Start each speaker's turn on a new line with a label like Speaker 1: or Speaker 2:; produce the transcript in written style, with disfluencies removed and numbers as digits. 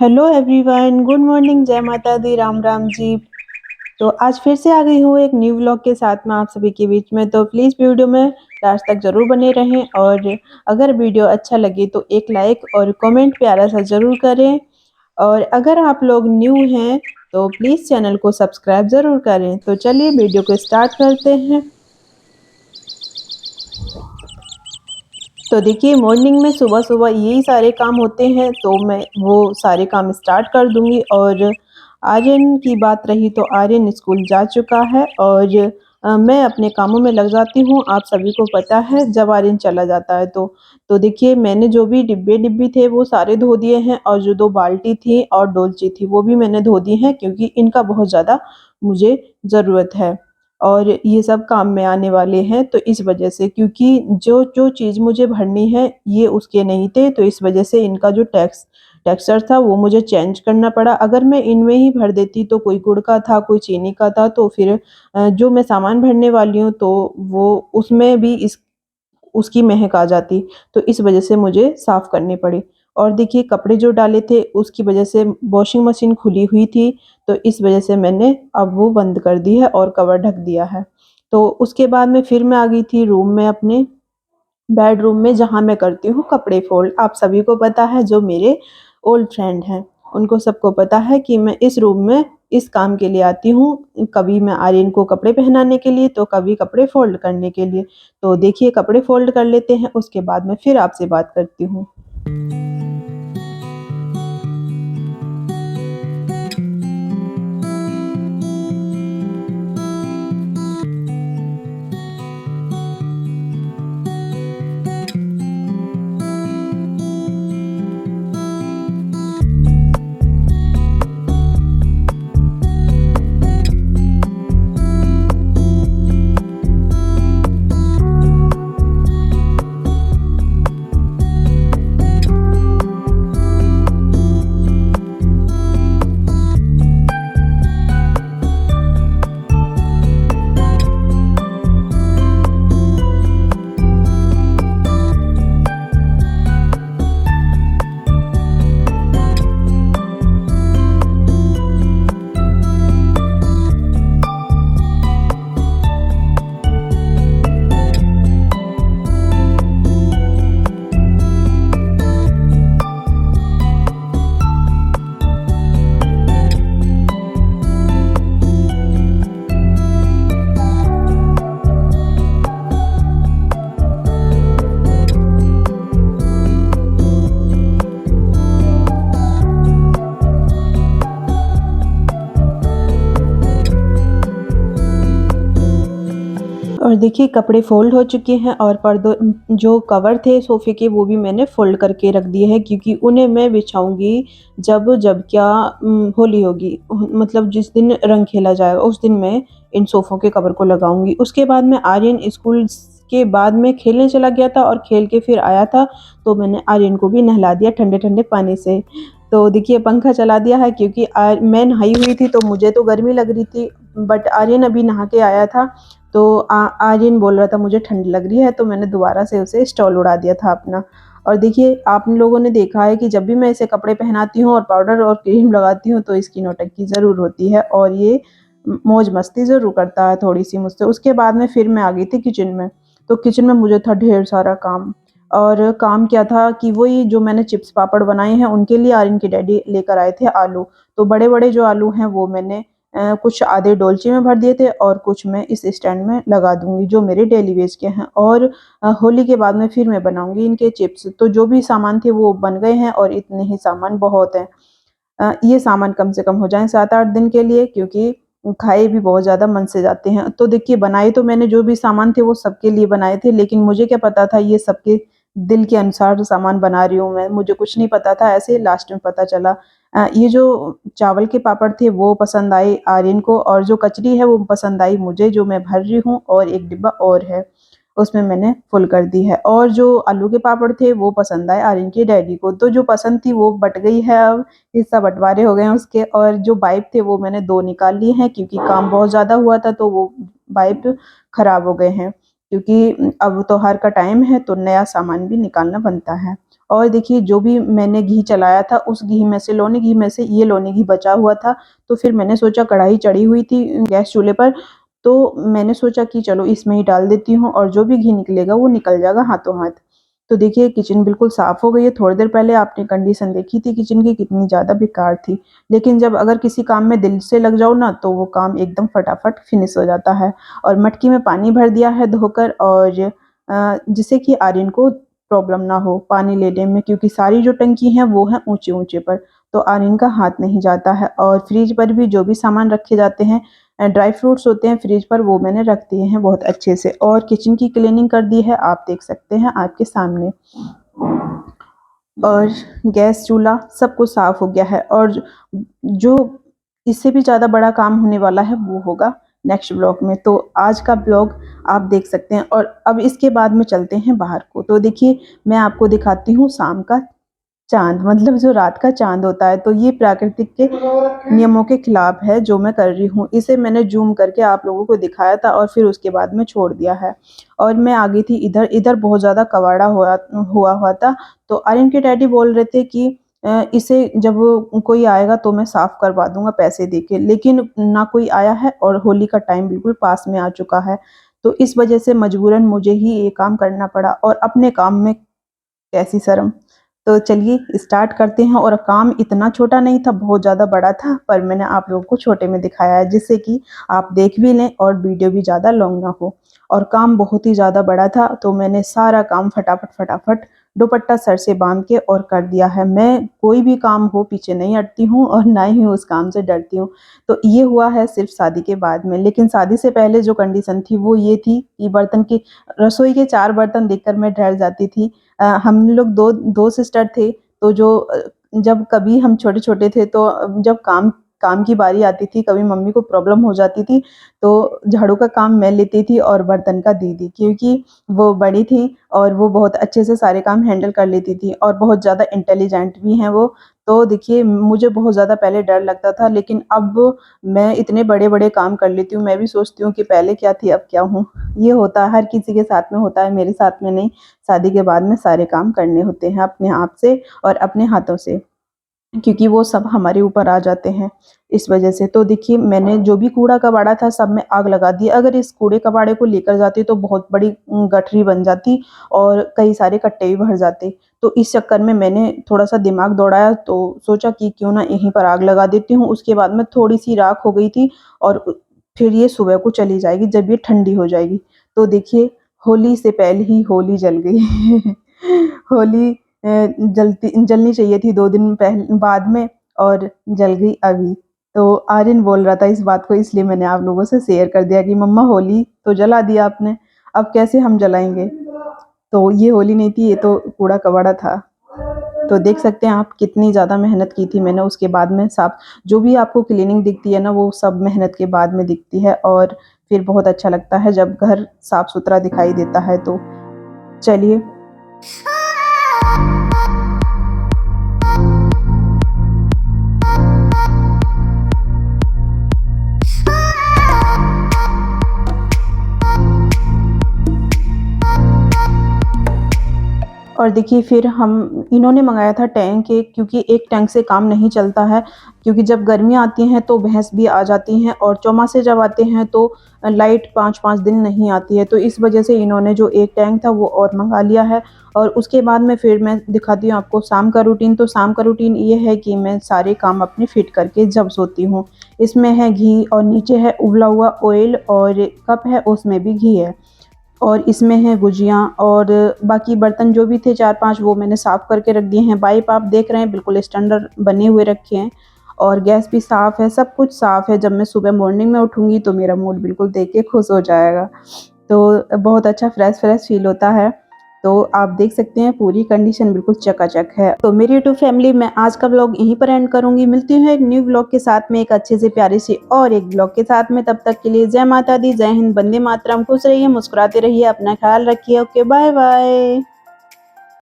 Speaker 1: Hello everyone, good morning, जय माता दी, राम राम जी। तो आज फिर से आ गई हूँ एक न्यू व्लॉग के साथ में आप सभी के बीच में। तो प्लीज़ वीडियो में लास्ट तक ज़रूर बने रहें और अगर वीडियो अच्छा लगे तो एक लाइक और कमेंट प्यारा सा ज़रूर करें। और अगर आप लोग न्यू हैं तो प्लीज़ चैनल को सब्सक्राइब ज़रूर करें। तो चलिए वीडियो को स्टार्ट करते हैं। तो देखिए मॉर्निंग में सुबह-सुबह यही सारे काम होते हैं, तो मैं वो सारे काम स्टार्ट कर दूँगी। और आर्यन की बात रही तो आर्यन स्कूल जा चुका है और मैं अपने कामों में लग जाती हूँ। आप सभी को पता है जब आर्यन चला जाता है तो देखिए मैंने जो भी डिब्बे-डिब्बी थे वो सारे धो दिए हैं और जो 2 बाल्टी थी और डोलची थी वो भी मैंने धो दी हैं, क्योंकि इनका बहुत ज़्यादा मुझे ज़रूरत है। और ये सब काम में आने वाले हैं, तो इस वजह से, क्योंकि जो चीज़ मुझे भरनी है ये उसके नहीं थे, तो इस वजह से इनका जो टेक्सचर था वो मुझे चेंज करना पड़ा। अगर मैं इनमें ही भर देती तो कोई गुड़ का था, कोई चीनी का था, तो फिर जो मैं सामान भरने वाली हूँ तो वो उसमें भी इस उसकी महक आ जाती, तो इस वजह से मुझे साफ़ करनी पड़ी। और देखिए कपड़े जो डाले थे उसकी वजह से वॉशिंग मशीन खुली हुई थी, तो इस वजह से मैंने अब वो बंद कर दी है और कवर ढक दिया है। तो उसके बाद में फिर मैं आ गई थी रूम में, अपने बेडरूम में, जहाँ मैं करती हूँ कपड़े फ़ोल्ड। आप सभी को पता है, जो मेरे ओल्ड फ्रेंड हैं, उनको सबको पता है कि मैं इस रूम में इस काम के लिए आती हूँ। कभी मैं आर्यन को कपड़े पहनाने के लिए, तो कभी कपड़े फ़ोल्ड करने के लिए। तो देखिए कपड़े फ़ोल्ड कर लेते हैं, उसके बाद में फिर आपसे बात करती हूँ। और देखिए कपड़े फ़ोल्ड हो चुके हैं और पर्दों जो कवर थे सोफ़े के वो भी मैंने फ़ोल्ड करके रख दिए हैं, क्योंकि उन्हें मैं बिछाऊँगी जब जब क्या होली होगी। मतलब जिस दिन रंग खेला जाएगा उस दिन मैं इन सोफ़ों के कवर को लगाऊँगी। उसके बाद में आर्यन स्कूल के बाद में खेलने चला गया था और खेल के फिर आया था, तो मैंने आर्यन को भी नहला दिया ठंडे-ठंडे पानी से। तो देखिए पंखा चला दिया है, क्योंकि मैं नहाई हुई थी तो मुझे तो गर्मी लग रही थी, बट आर्यन अभी नहा के आया था, तो आर्यन बोल रहा था मुझे ठंड लग रही है, तो मैंने दोबारा से उसे स्टॉल उड़ा दिया था अपना। और देखिए आप लोगों ने देखा है कि जब भी मैं इसे कपड़े पहनाती हूँ और पाउडर और क्रीम लगाती हूँ तो इसकी नौटंकी ज़रूर होती है और ये मौज मस्ती ज़रूर करता है थोड़ी-सी मुझसे। उसके बाद में फिर मैं आ गई थी किचन में, तो किचन में मुझे था ढेर सारा काम। और काम क्या था कि वही जो मैंने चिप्स पापड़ बनाए हैं उनके लिए आर्यन के डैडी लेकर आए थे आलू। तो बड़े-बड़े जो आलू हैं वो मैंने कुछ आधे डोलची में भर दिए थे और कुछ मैं इस स्टैंड में लगा दूँगी, जो मेरे डेली वेज के हैं। और होली के बाद में फिर मैं बनाऊँगी इनके चिप्स। तो जो भी सामान थे वो बन गए हैं और इतने ही सामान बहुत हैं। ये सामान कम से कम हो जाएँ 7-8 दिन के लिए, क्योंकि खाए भी बहुत ज़्यादा मन से जाते हैं। तो देखिए बनाए तो मैंने जो भी सामान थे वो सबके लिए बनाए थे, लेकिन मुझे क्या पता था ये सबके दिल के अनुसार सामान बना रही हूँ मैं, मुझे कुछ नहीं पता था, ऐसे लास्ट में पता चला। ये जो चावल के पापड़ थे वो पसंद आए आर्यन को और जो कचरी है वो पसंद आई मुझे, जो मैं भर रही हूँ, और 1 डिब्बा और है। उसमें मैंने फुल कर दी है। और जो आलू के पापड़ थे वो पसंद आए आर्यन के डैडी को, तो जो पसंद थी वो बँट गई है अब, हिस्सा बँटवारे हो गए हैं उसके। और जो पाइप थे वो मैंने 2 निकाल लिए हैं, क्योंकि काम बहुत ज़्यादा हुआ था तो वो पाइप खराब हो गए हैं। क्योंकि अब त्योहार का टाइम है तो नया सामान भी निकालना बनता है। और देखिए जो भी मैंने घी चलाया था उस घी में से लोनी घी में से ये लोनी घी बचा हुआ था, तो फिर मैंने सोचा कढ़ाई चढ़ी हुई थी गैस चूल्हे पर, तो मैंने सोचा कि चलो इसमें ही डाल देती हूँ और जो भी घी निकलेगा वो निकल जाएगा हाथों हाथ। तो देखिए किचन बिल्कुल साफ़ हो गई है। थोड़ी देर पहले आपने कंडीशन देखी थी किचन की कितनी ज़्यादा बेकार थी। लेकिन जब अगर किसी काम में दिल से लग जाओ ना तो वो काम एकदम फटाफट फिनिश हो जाता है। और मटकी में पानी भर दिया है धोकर, और जिससे कि आर्यन को प्रॉब्लम ना हो पानी लेने में, क्योंकि सारी जो टंकी हैं वो हैं ऊँचे-ऊँचे पर, तो आर्यन का हाथ नहीं जाता है। और फ्रिज पर भी जो भी सामान रखे जाते हैं, ड्राई फ्रूट्स होते हैं फ्रिज पर, वो मैंने रख दिए हैं बहुत अच्छे से। और किचन की क्लीनिंग कर दी है, आप देख सकते हैं आपके सामने। और गैस चूल्हा सब कुछ साफ़ हो गया है, और जो इससे भी ज़्यादा बड़ा काम होने वाला है वो होगा नेक्स्ट ब्लॉग में। तो आज का ब्लॉग आप देख सकते हैं, और अब इसके बाद में चलते हैं बाहर को। तो देखिए मैं आपको दिखाती हूँ शाम का चाँद, मतलब जो रात का चाँद होता है, तो ये प्राकृतिक के नियमों के खिलाफ है जो मैं कर रही हूँ। इसे मैंने ज़ूम करके आप लोगों को दिखाया था और फिर उसके बाद में छोड़ दिया है। और मैं आ गई थी इधर, इधर बहुत ज़्यादा कबाड़ा हुआ था, तो आर्यन के डैडी बोल रहे थे कि इसे जब कोई आएगा तो मैं साफ़ करवा दूँगा पैसे देके, लेकिन ना कोई आया है और होली का टाइम बिल्कुल पास में आ चुका है। तो इस वजह से मजबूरन मुझे ही ये काम करना पड़ा, और अपने काम में कैसी शर्म। तो चलिए स्टार्ट करते हैं। और काम इतना छोटा नहीं था, बहुत ज़्यादा बड़ा था, पर मैंने आप लोगों को छोटे में दिखाया है जिससे कि आप देख भी लें और वीडियो भी ज़्यादा लॉन्ग ना हो। और काम बहुत ही ज़्यादा बड़ा था, तो मैंने सारा काम फटाफट दुपट्टा सर से बांध के और कर दिया है। मैं कोई भी काम हो पीछे नहीं हटती हूँ और ना ही उस काम से डरती हूँ। तो ये हुआ है सिर्फ शादी के बाद में, लेकिन शादी से पहले जो कंडीशन थी वो ये थी कि बर्तन की रसोई के 4 बर्तन देखकर मैं डर जाती थी। हम लोग 2 सिस्टर थे, तो जब कभी हम छोटे-छोटे थे तो जब काम काम की बारी आती थी, कभी मम्मी को प्रॉब्लम हो जाती थी, तो झाड़ू का काम मैं लेती थी और बर्तन का दीदी, क्योंकि वो बड़ी थी और वो बहुत अच्छे से सारे काम हैंडल कर लेती थी और बहुत ज़्यादा इंटेलिजेंट भी हैं वो। तो देखिए मुझे बहुत ज़्यादा पहले डर लगता था, लेकिन अब मैं इतने बड़े-बड़े काम कर लेती हूँ, मैं भी सोचती हूँ कि पहले क्या थी, अब क्या हूँ। ये होता है, हर किसी के साथ में होता है, मेरे साथ में नहीं। शादी के बाद में सारे काम करने होते हैं अपने आप से और अपने हाथों से, क्योंकि वो सब हमारे ऊपर आ जाते हैं, इस वजह से। तो देखिए मैंने जो भी कूड़ा-कबाड़ा था सब में आग लगा दी। अगर इस कूड़े-कबाड़े को लेकर जाती तो बहुत बड़ी गठरी बन जाती और कई सारे कट्टे भी भर जाते। तो इस चक्कर में मैंने थोड़ा-सा दिमाग दौड़ाया, तो सोचा कि क्यों ना यहीं पर आग लगा देती हूँ। उसके बाद में थोड़ी-सी राख हो गई थी, और फिर ये सुबह को चली जाएगी जब ये ठंडी हो जाएगी। तो देखिए होली से पहले ही होली जल गई। होली जलनी चाहिए थी 2 दिन बाद में, और जल गई अभी। तो आर्यन बोल रहा था इस बात को, इसलिए मैंने आप लोगों से शेयर कर दिया कि मम्मा होली तो जला दिया आपने, अब कैसे हम जलाएँगे? तो ये होली नहीं थी, ये तो कूड़ा-कबाड़ा था। तो देख सकते हैं आप कितनी ज़्यादा मेहनत की थी मैंने उसके बाद में साफ, जो भी आपको क्लीनिंग दिखती है ना वो सब मेहनत के बाद में दिखती है, और फिर बहुत अच्छा लगता है जब घर साफ-सुथरा दिखाई देता है तो। चलिए। और देखिए फिर हम इन्होंने मँगाया था टैंक एक, क्योंकि एक टैंक से काम नहीं चलता है, क्योंकि जब गर्मियाँ आती हैं तो भैंस भी आ जाती हैं, और चौमासे जब आते हैं तो लाइट 5-5 दिन नहीं आती है। तो इस वजह से इन्होंने जो एक टैंक था वो और मँगा लिया है। और उसके बाद में फिर मैं दिखाती हूँ आपको शाम का रूटीन। तो शाम का रूटीन ये है कि मैं सारे काम अपने फिट करके जब सोती हूँ। इसमें है घी, और नीचे है उबला हुआ ऑयल, और कप है उसमें भी घी है। और इसमें है गुजिया, और बाकी बर्तन जो भी थे 4-5 वो मैंने साफ़ करके रख दिए हैं। पाइप आप देख रहे हैं बिल्कुल स्टैंडर्ड बने हुए रखे हैं, और गैस भी साफ़ है, सब कुछ साफ़ है। जब मैं सुबह मॉर्निंग में उठूँगी तो मेरा मूड बिल्कुल देख के खुश हो जाएगा। तो बहुत अच्छा फ्रेश-फ्रेश फ़ील होता है। तो आप देख सकते हैं पूरी कंडीशन बिल्कुल चकाचक है। तो मेरी यूट्यूब फैमिली, मैं आज का व्लॉग यहीं पर एंड करूँगी। मिलती हूँ एक न्यू व्लॉग के साथ में, एक अच्छे से प्यारे से और एक व्लॉग के साथ में। तब तक के लिए जय माता दी, जय हिंद, वंदे मातरम। खुश रहिए, मुस्कुराते रहिए, अपना ख्याल रखिए। Okay, bye-bye.